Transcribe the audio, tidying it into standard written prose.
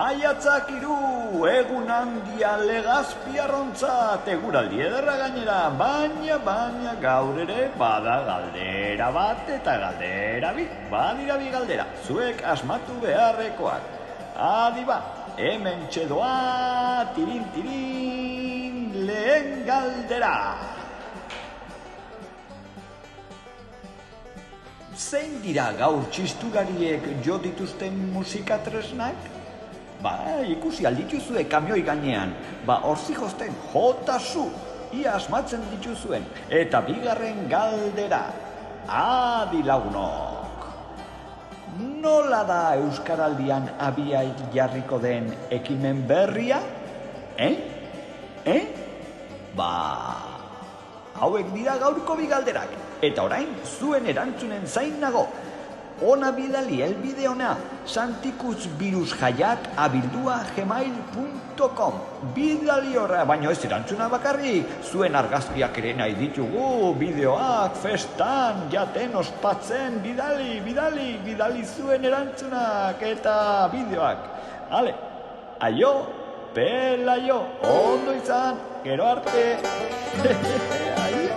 Maiatzak 3, egun handia Legazpiarrontzat, eguraldi ederra gainera, baina gaur ere bada galdera bat eta galdera bi, badira bi galdera, zuek asmatu beharrekoak. Adi ba, hemen txedoa, tirin, lehen galdera. Zein dira gaur txistulariek jo dituzten musikatresnak? Ikusi aldituzue kamioi gainean, horzi josten, jota zu, ia asmatzen dituzuen. Eta bigarren galdera, adi lagunok. Nola da Euskaraldian abia jarriko den ekimen berria? Hauek dira gaurko bi galderak. Eta orain, zuen erantzunen zain nago. Ona bidali elbide ona, santikusvirusjaiak@gmail.com. Bidali horra, baino ez erantzuna bakarrik, zuen argazkiak ere nahi ditugu, bideoak, festan, jaten, ospatzen, bidali zuen erantzunak eta bideoak. Ale, aio, pelaio, ondo izan, gero arte. Aio.